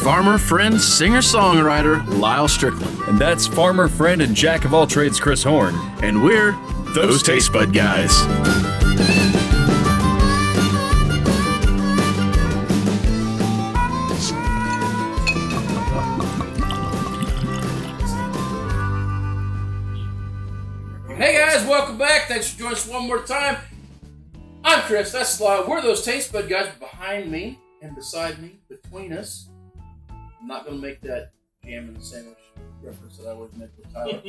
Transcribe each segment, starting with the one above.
farmer, friend, singer-songwriter, Lyal Strickland. And that's farmer, friend, and jack of all trades, Chris Horn. And we're those Tastebudguys. Hey guys, welcome back. Thanks for joining us one more time. I'm Chris, that's Lyal. We're those Tastebudguys. Behind me and beside me, between us. I'm not going to make that jam in the sandwich reference that I always make with Tyler.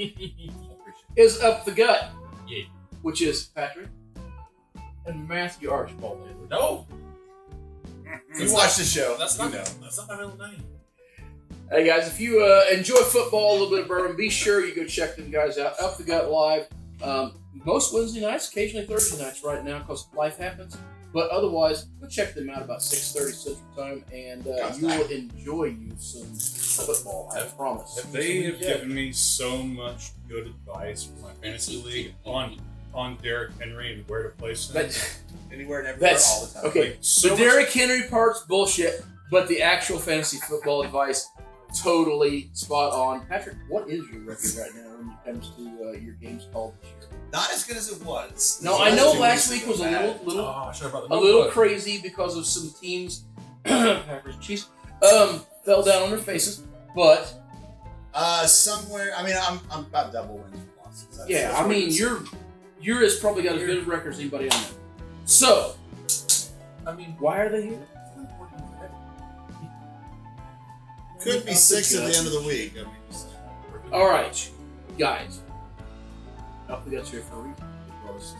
Is Up the Gut, which is Patrick and Matthew Archibald. No. You watch the show. That's not my middle name. Hey guys, if you enjoy football, a little bit of bourbon, be sure you go check them guys out. Up the Gut Live. Most Wednesday nights, occasionally Thursday nights right now because life happens. But otherwise, go check them out about 6:30 Central Time, and you will enjoy you some football, I promise. They have given me so much good advice for my fantasy league on Derrick Henry and where to place him. Anywhere and everywhere all the time. Okay, Like, so the Derrick Henry part's bullshit, but the actual fantasy football advice, totally spot on. Patrick, what is your record right now when it comes to your games called this year? Not as good as it was. No, I know last week was a little crazy because of some teams, Packers, Chiefs, fell down on their faces. But somewhere. I mean, I'm about double wins and losses. yeah, I mean, you're as probably got as good a record as anybody on there. So, I mean, why are they here? Could be 6 at the end of the week. I mean, All right, guys. Up the Gut's here for a reason.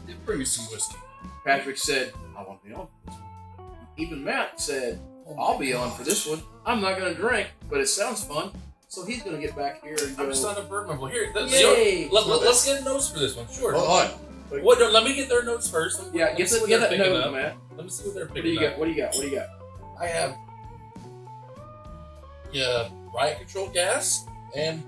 They did bring me some whiskey. Patrick said, I want to be on for this one. Even Matt said, I'll be on for this one. I'm not going to drink, but it sounds fun. So he's going to get back here and go. I'm just not a bourbon. Well, here, Yay! let's get notes for this one. Sure. hold on. What? No, let me get their notes first. Yeah, get what that they're picking note, up. Matt. Let me see what they're What do picking you up. got? What do you got? What do you got? I have riot control gas and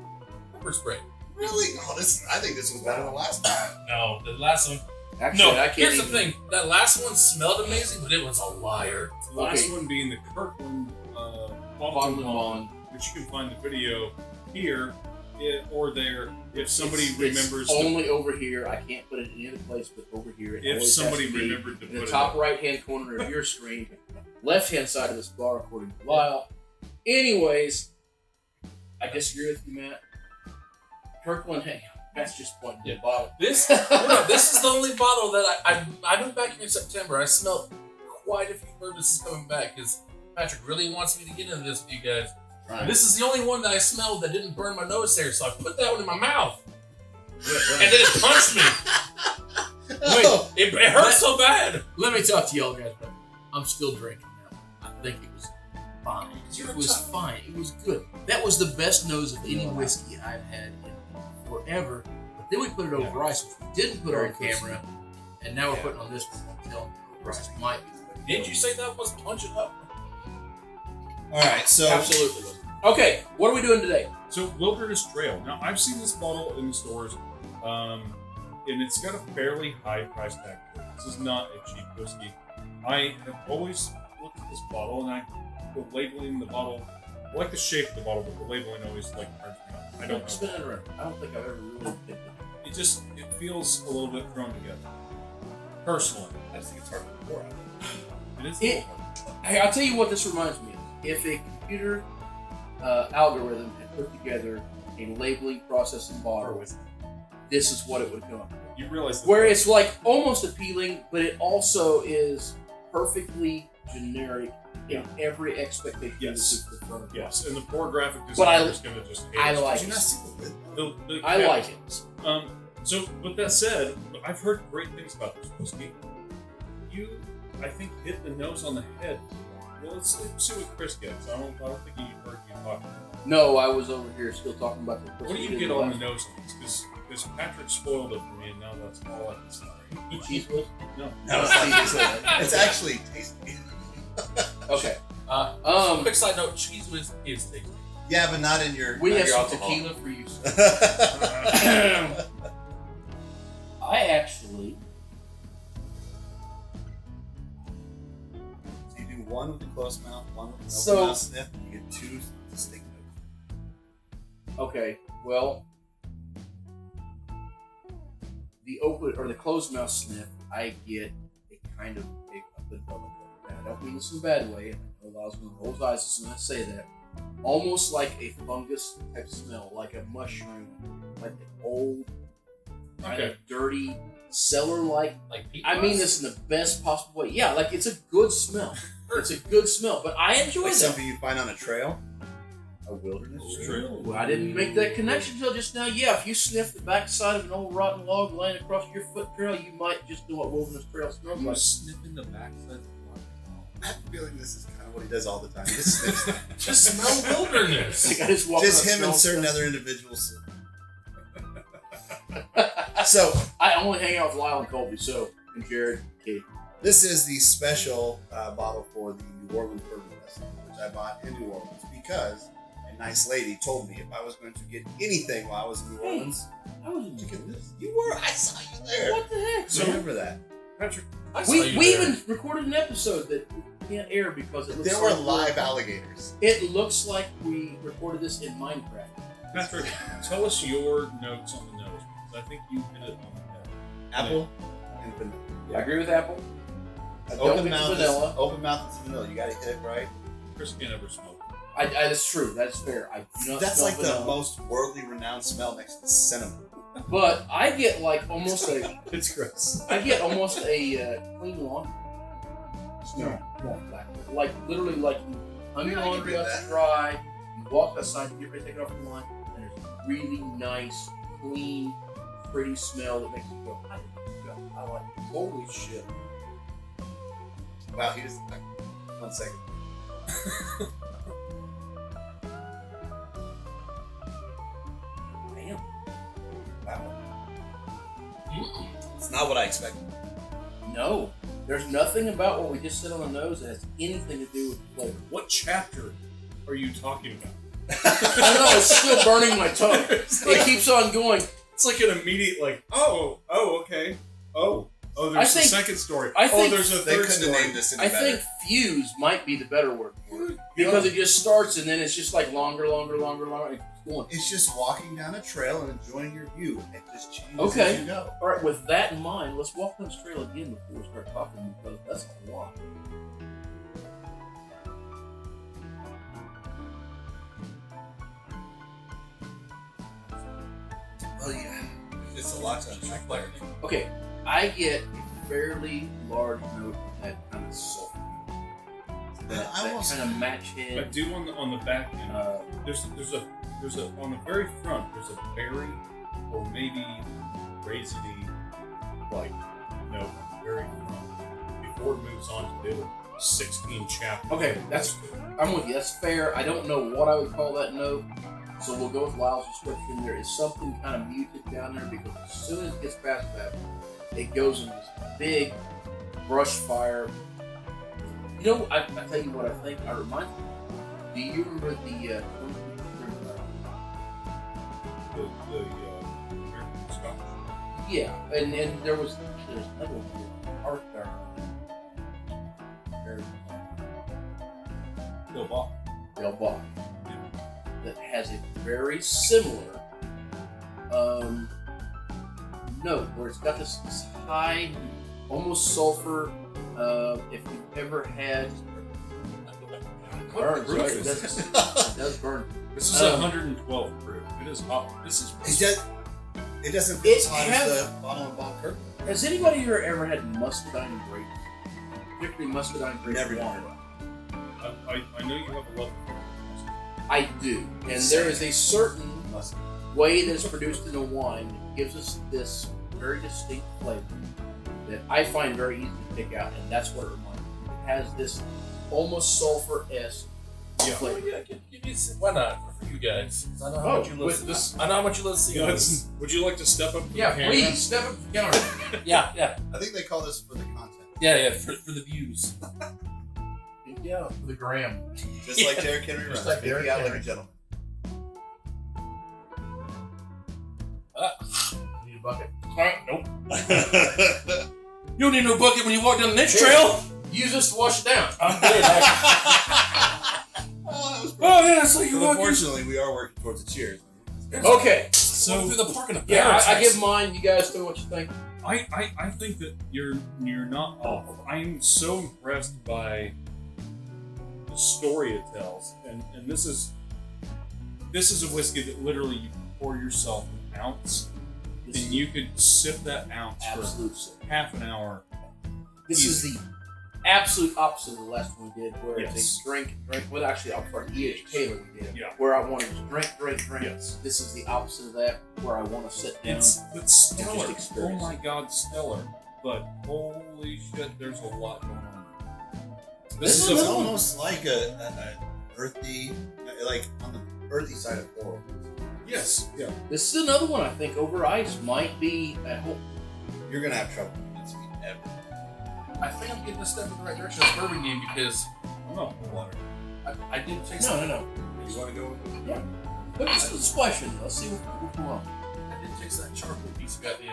pepper spray. Really? Oh, I think this was better than last time. No, the last one. Actually, No, I can't here's even. the thing. That last one smelled amazing, but it was a liar. The last Okay. one being the Kirkland Bottle Bond, Bond. which you can find the video here or there if somebody It's remembers. only over here. I can't put it in any other place but over here. It If always somebody has to be remembered to in put the it top up. right-hand corner of your screen, left-hand side of this bar, according to Lyal. Anyways, I disagree with you, Matt. Kirkland, hey, that's just pointing to the bottle. This is the only bottle that I moved back here in September. I smelled quite a few bourbons coming back because Patrick really wants me to get into this with you guys. Right. And this is the only one that I smelled that didn't burn my nose hair, so I put that one in my mouth. And then it punched me. Oh, It hurt so bad. Let me talk to y'all guys, but I'm still drinking now. I think it was fine. You're It was tough. fine. It was good. That was the best nose of any whiskey I've had in forever. But then we put it over ice, which we didn't put on camera, and now we're putting on this one. I'm telling you, over ice might be. Didn't you say that was punching up? all right. So Absolutely. Okay, what are we doing today? So Wilderness Trail. Now I've seen this bottle in the stores, and it's got a fairly high price tag to it. This is not a cheap whiskey. I have always looked at this bottle, and the labeling the bottle, I like the shape of the bottle, but the labeling always turns me off. I don't Spin know. it around. I don't think I've ever really picked it. It feels a little bit thrown together. Personally, I just think it's hard to pour out. it is. It- Hey, I'll tell you what this reminds me of. If a computer algorithm had put together a labeling processing bottle, this is what it would come up with. You realize that Where it's like almost appealing, but it also is perfectly generic in every expectation. Yes. that you put in front of it. yes, and the poor graphic But I- designer is going to just hate I us. like did you not it. see the lid? The I cap- like it. So, with that said, I've heard great things about this whiskey. You, I think, hit the nose on the head. Well, let's see what Chris gets. I don't think you heard me talking. No, I was over here still talking about the. What do you get on the nose on this? Because Patrick spoiled it for me, and now that's all I can say. Cheese whiz? No. No, it's actually tasty. Okay. Quick side note: cheese whiz is tasty. Yeah, but not in your. We not have your some alcohol. tequila for you. Sir. I actually. So you do one with the closed mouth, one with an So- open mouth sniff, and you get two distinct notes. Okay, well, the open or the closed mouth sniff, I get a kind of a bit of a, and I don't mean this in a bad way. I know I was going to roll his eyes as soon as I say that. Almost like a fungus type smell, like a mushroom, like an old, kind Okay. of dirty, cellar-like. Like peat I mean moss? this in the best possible way. Yeah, like it's a good smell. It's a good smell, but I enjoy Like that. something you find on a trail, a wilderness trail. Well, I didn't make that connection until just now. Yeah, if you sniff the backside of an old rotten log laying across your foot trail, you might just know what wilderness trail smells You're like. sniffing the backside of the I have a feeling this is kind of what he does all the time. He just sniffs them. Just smell wilderness. Like I just walk Just up him and smells certain stuff. other individuals. So I only hang out with Lyal and Colby, and Jared, Kate. this is the special bottle for the New Orleans Bourbon Festival, which I bought in New Orleans because a nice lady told me if I was going to get anything while I was in New Orleans, I was in look at this. You were. I saw you there. What the heck? So man? remember that. Patrick, I saw We you there. even recorded an episode that we can't air because it looks There were like live alligators. It looks like we recorded this in Minecraft. Patrick, tell us your notes on the nose, because I think you hit it on the head. Apple and vanilla. I agree with Apple. I don't Open get mouth, vanilla. open mouth is vanilla. You got to hit it right. Chris can't ever smoke. That's true. That's fair. I do not That's smell like vanilla. the most worldly renowned smell next to cinnamon. But I get like almost a It's gross. clean laundry smell. Like literally like you hung your Yeah, I can laundry do out that. to dry, you walk outside, you get ready to take it off the line, and there's a really nice, clean, pretty smell that makes you go, I like it. Holy shit. Wow, he just. 1 second. Damn. Wow. It's not what I expected. No. There's nothing about what we just said on the nose that has anything to do with flavor. What chapter are you talking about? I know, it's still burning my tongue. It keeps on going. It's like an immediate, like, okay. Oh, I there's think- a second story. I think there's a They third couldn't have story. named this any I better. think fuse might be the better word for it. Because it just starts and then it's just like longer. And it keeps going. It's just walking down a trail and enjoying your view. It just changes Okay. as you go. All right, with that in mind, let's walk down this trail again before we start talking because that's a lot. Well, yeah. It's a lot to unpack there. Okay, I get a fairly large note of that kind of sulfur. That almost- kind of match I head. do on the back end. There's a on the very front. There's a berry or maybe raisiny like note on the very front before it moves on to the other 16 chapters. Okay, I'm with you. That's fair. I don't know what I would call that note, so we'll go with Lyle's description. There is something kind of muted down there because as soon as it gets past that, it goes into this big brush fire. You know, I tell you what I think. I remind you. Do you remember the American Scotch. yeah, and there's another one here, Art Del Bach, that has a very similar note where it's got this high, almost sulfur. If you've ever had burns, right? It does burn. This is 112 proof. It is hot. This is It doesn't feel It as hot has- as the bottle of Bob Kirk. Has anybody here ever had muscadine grapes? Particularly muscadine grape Never wine? done. I know you have a love for I do, and there is a certain Must- way that's produced in a wine that gives us this very distinct flavor that I find very easy to pick out, and that's what it reminds me. It has this almost sulfur-esque Yeah. flavor. Yeah, give me some. Why not? For you guys. I know how much you with listen. this, I know how much you listen to this. Would you like to step up to yeah, the camera? please step up to the counter. Yeah. I think they call this for the content. Yeah, for the views. Yeah, for the gram. Just like Derrick Henry runs. Just like Speak Derrick out like Henry. a gentleman. Need a bucket. Nope. You don't need no bucket when you walk down the next trail. Use this to wash it down. I'm good. Oh, yeah, so you but unfortunately, we are working towards a cheers. Okay. So through the park in a Yeah, I give mine. You guys tell me what you think. I think that you're not off. I'm so impressed by the story it tells, and this is a whiskey that literally you can pour yourself an ounce, and you could sip that ounce Absolute. for half an hour. This is the absolute opposite of the last one we did, where Yes. it's a drink. Well, actually, I'm sorry, E.H. Taylor we did. Yeah. Where I wanted to drink. Yes. This is the opposite of that, where I want to sit down. It's stellar. just experience Oh my God, stellar! But holy shit, there's a lot going on. This is It's a- almost like a earthy, like on the earthy side of coral. Yes. Yeah. This is another one I think over ice might be at home. You're gonna have trouble convincing me ever. I think I'm getting a step in the right direction. This bourbon game because I'm not for water. I did taste. No. You want to go with Yeah. But this is a splash in. Let's see what's going on. I did taste that charcoal piece you got in.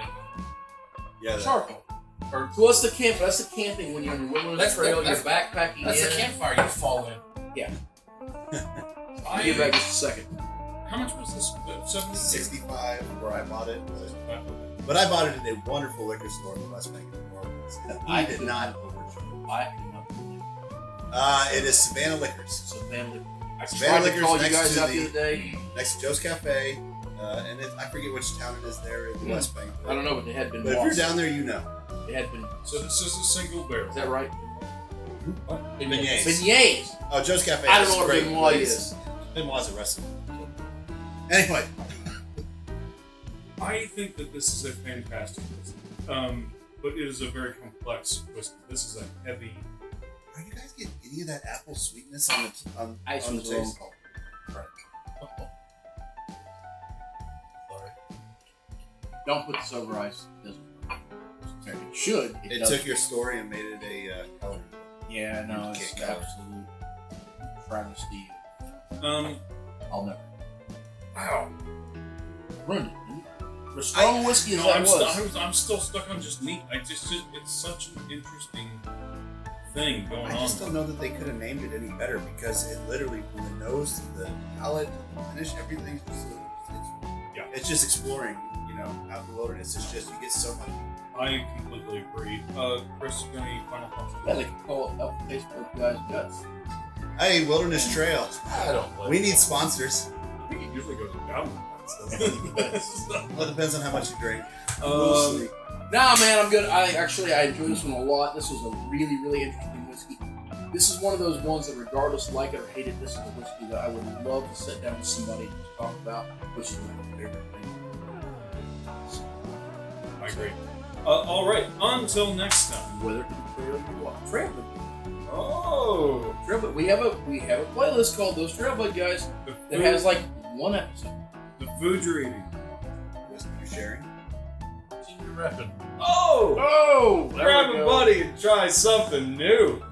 Yeah, Charcoal. Or So what's the camp? That's the camping when you're in the wilderness That's- trail. You're that's- backpacking that's in. the campfire you fall in. I'll give back just a second. How much was this? 70? 65 where I bought it, but I bought it at a wonderful liquor store in the West Bank of New Orleans. I did not overcharge. I came up with It is Savannah Liquors, so family. I Savannah tried to Liquors call you next guys to out the the- other day. next to Joe's Cafe, and I forget which town it is there in the West Bank. I don't know, but they had been But if you're lost. down there, you know. They had been. So this is a single barrel. Is that right? Beignets. Beignets. Oh, Joe's Cafe. I don't is know what great Benoit place. is. Benoit's a restaurant. Anyway, I think that this is a fantastic whiskey, but it is a very complex whiskey. This is a heavy. are you guys getting any of that apple sweetness on the Ice on the was wrong. taste? Sorry. Don't put this over ice. It doesn't work. It should. It doesn't. took your story and made it a coloring book. Yeah, no, You it's can't color. absolute travesty. I'll never. Wow. Ruined it. For strong whiskey as No, that I'm, was. I'm still stuck on just neat. It's such an interesting thing going I on. just don't know that they could have named it any better because it literally, from the nose to the palate, to the finish, everything's just, it's just exploring, out in the wilderness. It's just, you get so much. I completely agree. Chris, you got any final thoughts? Yeah, they could call it up Facebook guys guts. Hey, Wilderness Trail. I don't like We need sponsors. I think it usually goes down. Well, it depends on how much you drink. Nah, man, I'm good. I enjoyed this one a lot. This was a really, really interesting whiskey. This is one of those ones that, regardless like it or hate it, this is a whiskey that I would love to sit down with somebody and just talk about, which is one of my favorite things. I agree. All right. Until next time. Whether it be trail or what. Trail. Oh. Trail, but we have a playlist called Those Trailbud Guys that has like one episode. The food you're eating. Whiskey you're sharing. Continue repping. Oh! Oh! There Grab we a go. buddy and try something new.